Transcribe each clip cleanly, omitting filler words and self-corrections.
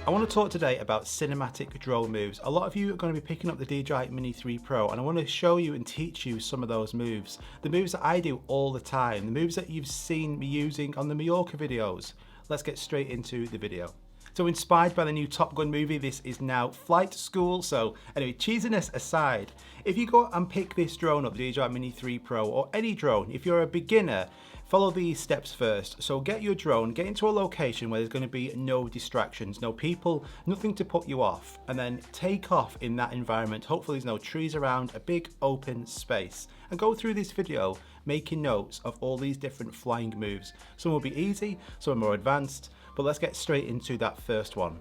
I want to talk today about cinematic drone moves. A lot of you are going to be picking up the DJI Mini 3 Pro and I want to show you and teach you some of those moves. The moves that I do all the time, the moves that you've seen me using on the Mallorca videos. Let's get straight into the video. So inspired by the new Top Gun movie, this is now flight school. So anyway, cheesiness aside, if you go and pick this drone up, the DJI Mini 3 Pro or any drone, if you're a beginner, follow these steps first. So get your drone, get into a location where there's going to be no distractions, no people, nothing to put you off, and then take off in that environment. Hopefully there's no trees around, a big open space, and go through this video making notes of all these different flying moves. Some will be easy, some are more advanced, but let's get straight into that first one.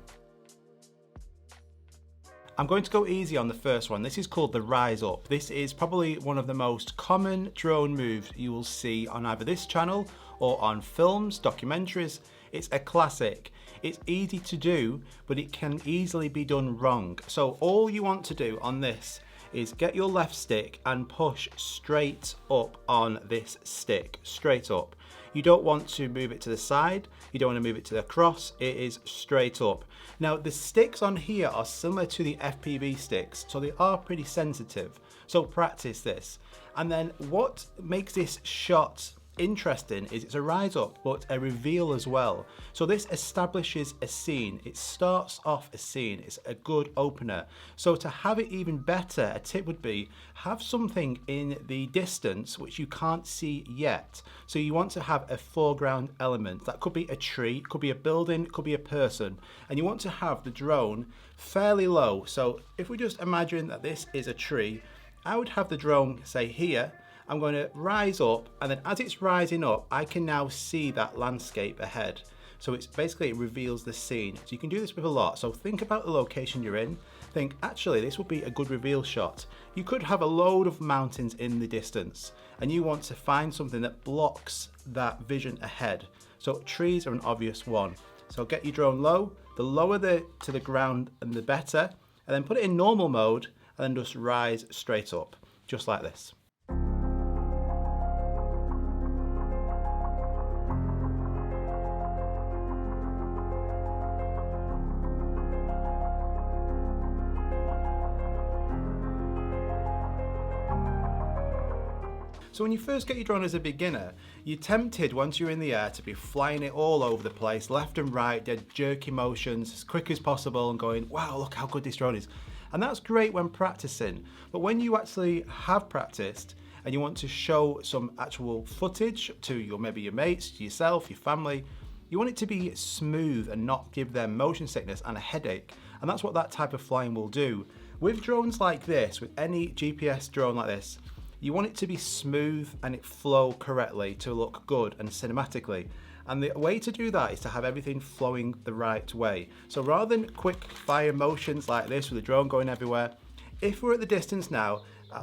I'm going to go easy on the first one. This is called the rise up. This is probably one of the most common drone moves you will see on either this channel or on films, documentaries. It's a classic. It's easy to do, but it can easily be done wrong. So all you want to do on this is get your left stick and push straight up on this stick, straight up. You don't want to move it to the side, you don't want to move it to the cross, it is straight up. Now the sticks on here are similar to the FPV sticks, so they are pretty sensitive, so practice this. And then what makes this shot interesting is it's a rise up but a reveal as well. So this establishes a scene, it starts off a scene, it's a good opener. So to have it even better, a tip would be have something in the distance which you can't see yet. So you want to have a foreground element. That could be a tree, it could be a building, it could be a person, and you want to have the drone fairly low. So if we just imagine that this is a tree, I would have the drone say here. I'm going to rise up, and then as it's rising up, I can now see that landscape ahead. So it's basically, it reveals the scene. So you can do this with a lot. So think about the location you're in. Think, actually, this would be a good reveal shot. You could have a load of mountains in the distance, and you want to find something that blocks that vision ahead. So trees are an obvious one. So get your drone low. The lower to the ground, and the better. And then put it in normal mode, and then just rise straight up, just like this. So when you first get your drone as a beginner, you're tempted once you're in the air to be flying it all over the place, left and right, dead jerky motions, as quick as possible and going, wow, look how good this drone is. And that's great when practicing, but when you actually have practiced and you want to show some actual footage to maybe your mates, to yourself, your family, you want it to be smooth and not give them motion sickness and a headache. And that's what that type of flying will do. With drones like this, with any GPS drone like this, you want it to be smooth and it flow correctly to look good and cinematically. And the way to do that is to have everything flowing the right way. So rather than quick fire motions like this with the drone going everywhere, if we're at the distance now,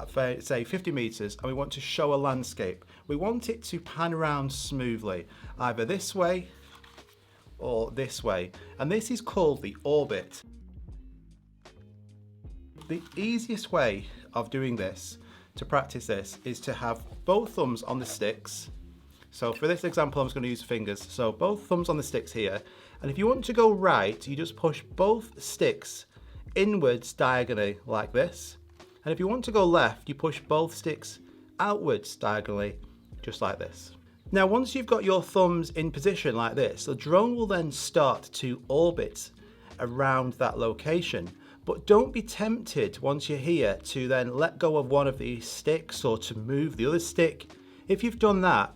for say 50 meters, and we want to show a landscape, we want it to pan around smoothly, either this way or this way. And this is called the orbit. The easiest way of doing this, to practice this, is to have both thumbs on the sticks. So for this example, I'm just going to use fingers. So both thumbs on the sticks here. And if you want to go right, you just push both sticks inwards diagonally like this. And if you want to go left, you push both sticks outwards diagonally, just like this. Now, once you've got your thumbs in position like this, the drone will then start to orbit around that location. But don't be tempted once you're here to then let go of one of these sticks or to move the other stick. If you've done that,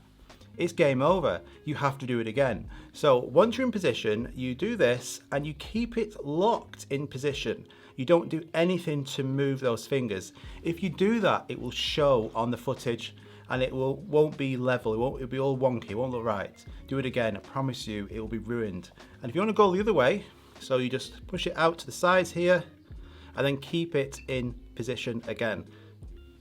it's game over. You have to do it again. So once you're in position, you do this and you keep it locked in position. You don't do anything to move those fingers. If you do that, it will show on the footage and it won't be level, it'll be all wonky, it won't look right. Do it again, I promise you, it will be ruined. And if you want to go the other way, so you just push it out to the sides here, and then keep it in position again.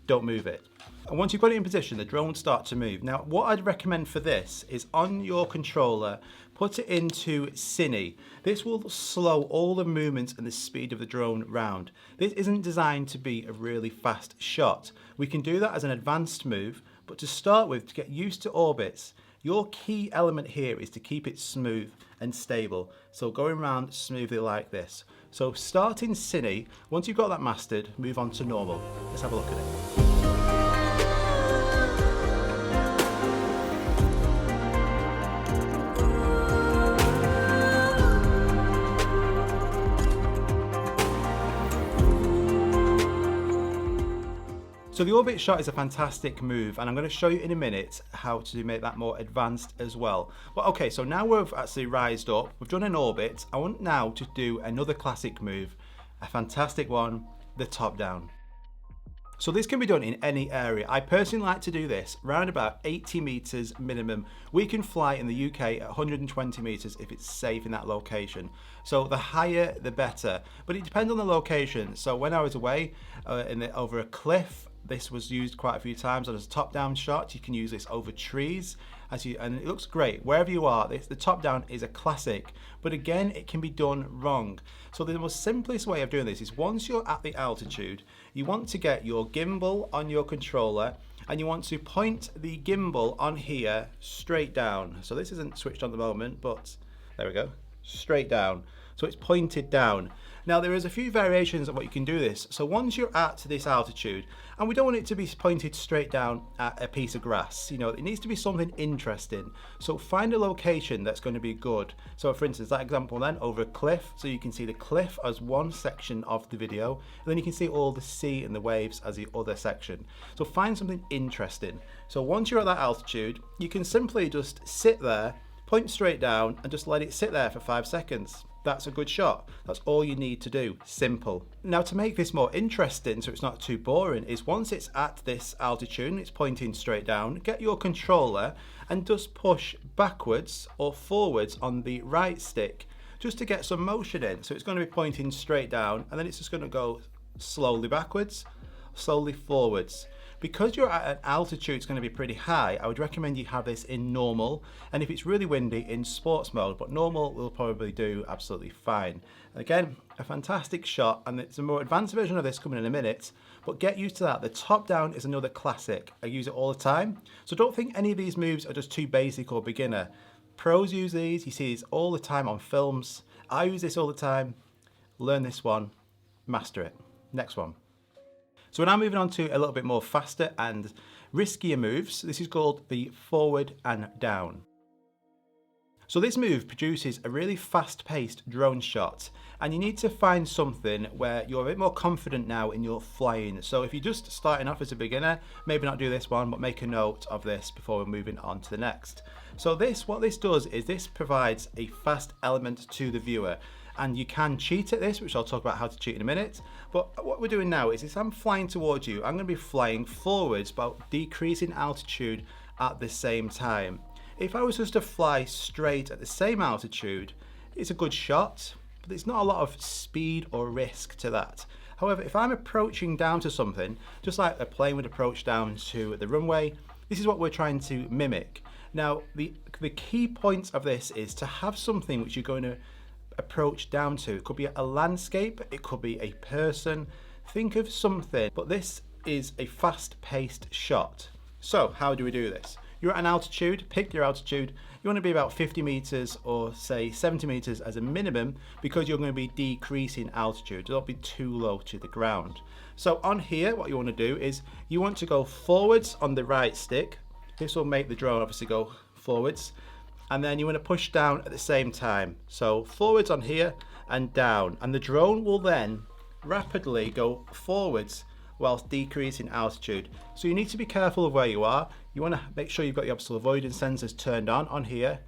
Don't move it. And once you've got it in position, the drone will start to move. Now, what I'd recommend for this is on your controller, put it into Cine. This will slow all the movements and the speed of the drone round. This isn't designed to be a really fast shot. We can do that as an advanced move, but to start with, to get used to orbits, Your key element here is to keep it smooth and stable. So going around smoothly like this. So start in Cine. Once you've got that mastered, move on to normal. Let's have a look at it. So the orbit shot is a fantastic move, and I'm going to show you in a minute how to make that more advanced as well. But okay, so now we've actually rised up, we've done an orbit. I want now to do another classic move, a fantastic one, the top down. So this can be done in any area. I personally like to do this around about 80 meters minimum. We can fly in the UK at 120 meters if it's safe in that location. So the higher, the better. But it depends on the location. So when I was away over a cliff, this was used quite a few times as a top-down shot. You can use this over trees, and it looks great. Wherever you are, the top-down is a classic, but again, it can be done wrong. So the most simplest way of doing this is once you're at the altitude, you want to get your gimbal on your controller, and you want to point the gimbal on here straight down. So this isn't switched on at the moment, but there we go, straight down. So it's pointed down. Now there is a few variations of what you can do this. So once you're at this altitude, and we don't want it to be pointed straight down at a piece of grass, you know, it needs to be something interesting. So find a location that's going to be good. So for instance, that example then, over a cliff, so you can see the cliff as one section of the video, and then you can see all the sea and the waves as the other section. So find something interesting. So once you're at that altitude, you can simply just sit there, point straight down, and just let it sit there for 5 seconds. That's a good shot. That's all you need to do. Simple. Now to make this more interesting so it's not too boring is once it's at this altitude and it's pointing straight down, get your controller and just push backwards or forwards on the right stick just to get some motion in. So it's going to be pointing straight down and then it's just going to go slowly backwards, slowly forwards. Because you're at an altitude it's going to be pretty high, I would recommend you have this in normal, and if it's really windy, in sports mode, but normal will probably do absolutely fine. Again, a fantastic shot, and it's a more advanced version of this coming in a minute, but get used to that. The top down is another classic. I use it all the time, so don't think any of these moves are just too basic or beginner. Pros use these, you see these all the time on films. I use this all the time. Learn this one, master it. Next one. So we're now moving on to a little bit more faster and riskier moves. This is called the forward and down. So this move produces a really fast-paced drone shot, and you need to find something where you're a bit more confident now in your flying. So if you're just starting off as a beginner, maybe not do this one, but make a note of this before we're moving on to the next. So what this does is this provides a fast element to the viewer. And you can cheat at this, which I'll talk about how to cheat in a minute. But what we're doing now is I'm flying towards you, I'm going to be flying forwards but decreasing altitude at the same time. If I was just to fly straight at the same altitude, it's a good shot, but there's not a lot of speed or risk to that. However, if I'm approaching down to something, just like a plane would approach down to the runway, this is what we're trying to mimic. Now, the key point of this is to have something which you're going to approach down to. It could be a landscape, it could be a person. Think of something, but this is a fast-paced shot. So how do we do this? You're at an altitude, pick your altitude. You want to be about 50 meters or say 70 meters as a minimum because you're going to be decreasing altitude. Don't be too low to the ground. So on here, what you want to do is you want to go forwards on the right stick. This will make the drone obviously go forwards. And then you want to push down at the same time. So forwards on here and down. And the drone will then rapidly go forwards whilst decreasing altitude. So you need to be careful of where you are. You want to make sure you've got your obstacle avoidance sensors turned on here.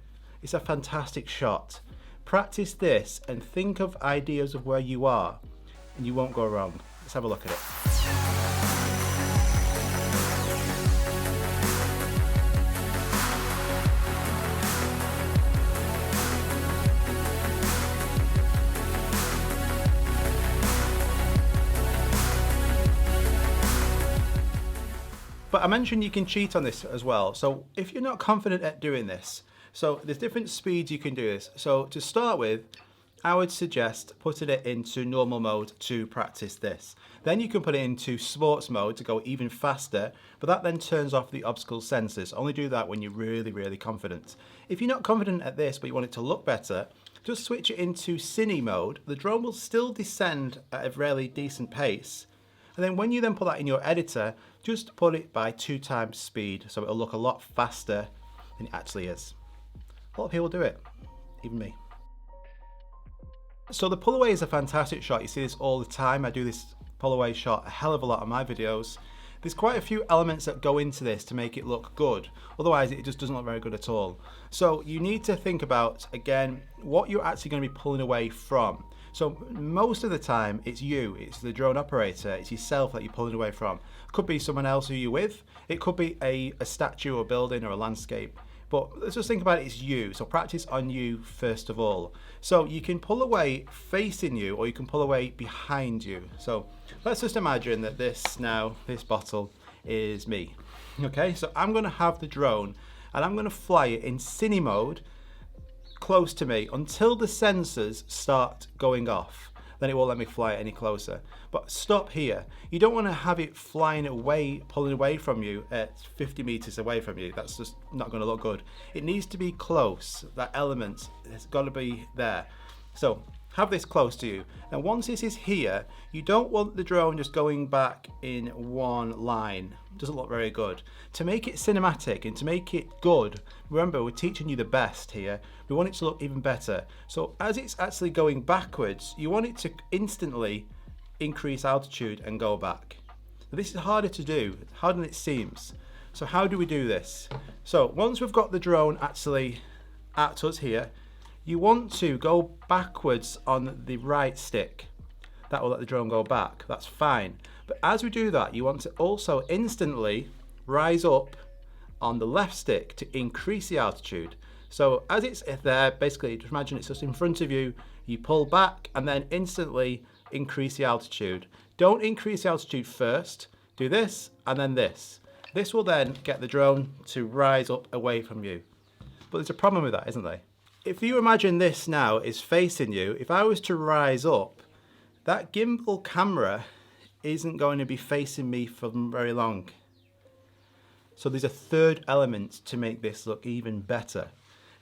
It's a fantastic shot. Practice this and think of ideas of where you are and you won't go wrong. Let's have a look at it. But I mentioned you can cheat on this as well. So if you're not confident at doing this, so there's different speeds you can do this. So to start with, I would suggest putting it into normal mode to practice this. Then you can put it into sports mode to go even faster, but that then turns off the obstacle sensors. Only do that when you're really, really confident. If you're not confident at this, but you want it to look better, just switch it into cine mode. The drone will still descend at a really decent pace. And then when you then put that in your editor, just put it by 2 times speed, so it'll look a lot faster than it actually is. A lot of people do it, even me. So the pull away is a fantastic shot. You see this all the time. I do this pull away shot a hell of a lot on my videos. There's quite a few elements that go into this to make it look good. Otherwise, it just doesn't look very good at all. So you need to think about, again, what you're actually going to be pulling away from. So most of the time, it's you, it's the drone operator, it's yourself that you're pulling away from. It could be someone else who you're with. It could be a statue or a building or a landscape. But let's just think about it, it's you. So practice on you first of all. So you can pull away facing you, or you can pull away behind you. So let's just imagine that this bottle is me. Okay, so I'm gonna have the drone and I'm gonna fly it in cine mode close to me until the sensors start going off. Then it won't let me fly it any closer. But stop here. You don't want to have it flying away, pulling away from you at 50 meters away from you. That's just not going to look good. It needs to be close. That element has got to be there. So have this close to you. And once this is here, you don't want the drone just going back in one line. It doesn't look very good. To make it cinematic and to make it good, remember we're teaching you the best here. We want it to look even better. So as it's actually going backwards, you want it to instantly increase altitude and go back. Now, this is harder to do, harder than it seems. So how do we do this? So once we've got the drone actually at us here, you want to go backwards on the right stick. That will let the drone go back, that's fine. But as we do that, you want to also instantly rise up on the left stick to increase the altitude. So as it's there, basically just imagine it's just in front of you, you pull back and then instantly increase the altitude. Don't increase the altitude first, do this and then this. This will then get the drone to rise up away from you. But there's a problem with that, isn't there? If you imagine this now is facing you, if I was to rise up, that gimbal camera isn't going to be facing me for very long. So there's a third element to make this look even better.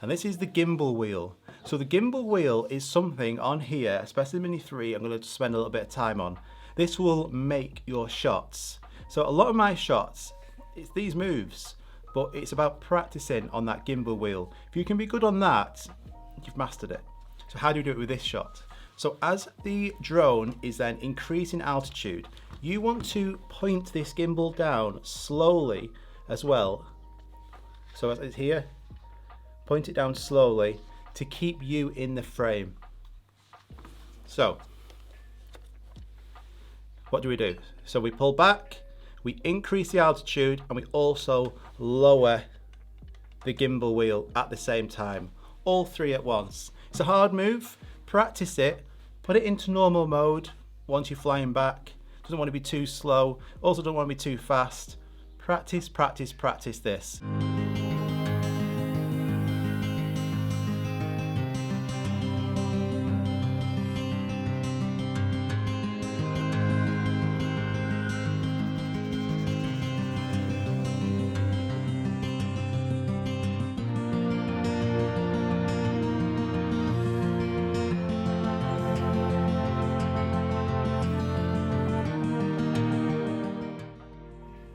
And this is the gimbal wheel. So the gimbal wheel is something on here, especially the Mini 3, I'm going to spend a little bit of time on. This will make your shots. So a lot of my shots, it's these moves, but it's about practicing on that gimbal wheel. If you can be good on that, you've mastered it. So how do you do it with this shot? So as the drone is then increasing altitude, you want to point this gimbal down slowly as well. So as it's here, point it down slowly to keep you in the frame. So what do? So we pull back, we increase the altitude, and we also lower the gimbal wheel at the same time. All three at once. It's a hard move. Practice it. Put it into normal mode once you're flying back. Doesn't want to be too slow. Also don't want to be too fast. Practice, practice, practice this.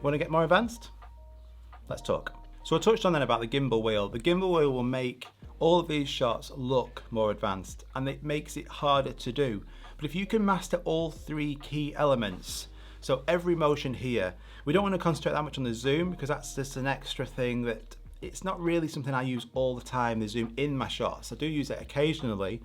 Want to get more advanced? Let's talk. So I touched on then about the gimbal wheel. The gimbal wheel will make all of these shots look more advanced, and it makes it harder to do. But if you can master all three key elements, so every motion here, we don't want to concentrate that much on the zoom because that's just an extra thing that it's not really something I use all the time, the zoom in my shots. I do use it occasionally,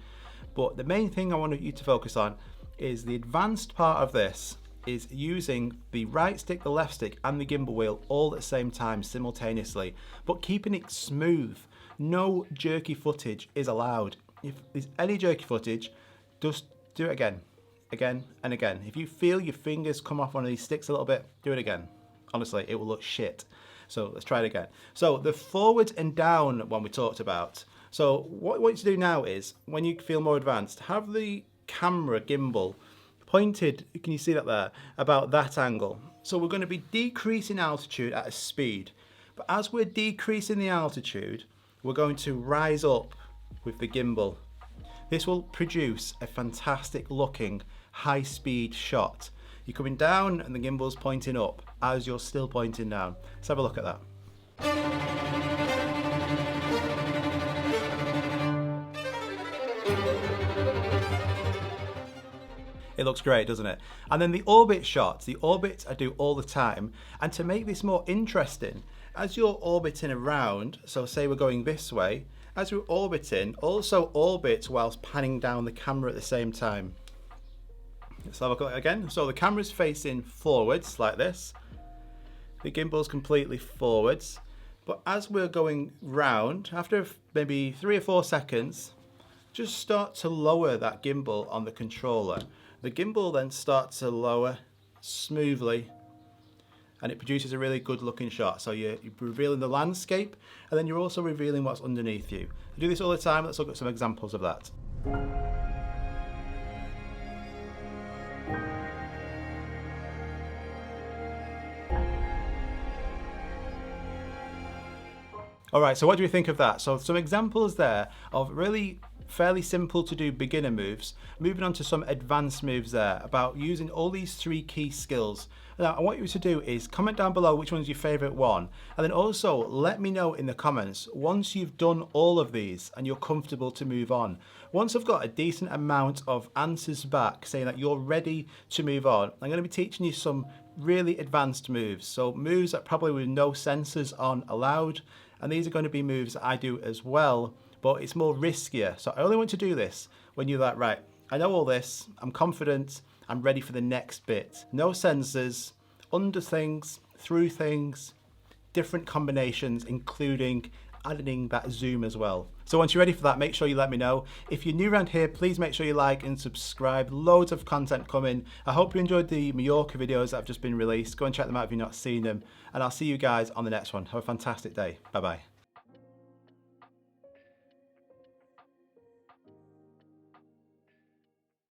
but the main thing I want you to focus on is the advanced part of this is using the right stick, the left stick, and the gimbal wheel all at the same time simultaneously, but keeping it smooth. No jerky footage is allowed. If there's any jerky footage, just do it again and again. If you feel your fingers come off one of these sticks a little bit, do it again. Honestly, it will look shit. So let's try it again. So the forwards and down one we talked about. So what I want you to do now is, when you feel more advanced, have the camera gimbal pointed, can you see that there, about that angle. So we're going to be decreasing altitude at a speed, but as we're decreasing the altitude, we're going to rise up with the gimbal. This will produce a fantastic looking high speed shot. You're coming down and the gimbal's pointing up as you're still pointing down. Let's have a look at that. It looks great, doesn't it? And then the orbit shots, the orbits I do all the time. And to make this more interesting, as you're orbiting around, so say we're going this way, as we're orbiting, also orbit whilst panning down the camera at the same time. Let's have a look at it again. So the camera's facing forwards like this. The gimbal's completely forwards. But as we're going round, after maybe 3 or 4 seconds, just start to lower that gimbal on the controller. The gimbal then starts to lower smoothly and it produces a really good looking shot. So you're revealing the landscape and then you're also revealing what's underneath you. I do this all the time. Let's look at some examples of that. All right, so what do we think of that? So some examples there of really fairly simple to do beginner moves, moving on to some advanced moves there about using all these 3 key skills. Now, I want you to do is comment down below which one's your favorite one, and then also let me know in the comments once you've done all of these and you're comfortable to move on. Once I've got a decent amount of answers back saying that you're ready to move on, I'm going to be teaching you some really advanced moves. So moves that probably with no sensors on allowed, and these are going to be moves that I do as well, but it's more riskier. So I only want to do this when you're like, right, I know all this, I'm confident, I'm ready for the next bit. No sensors, under things, through things, different combinations, including adding that zoom as well. So once you're ready for that, make sure you let me know. If you're new around here, please make sure you like and subscribe. Loads of content coming. I hope you enjoyed the Mallorca videos that have just been released. Go and check them out if you've not seen them. And I'll see you guys on the next one. Have a fantastic day. Bye-bye.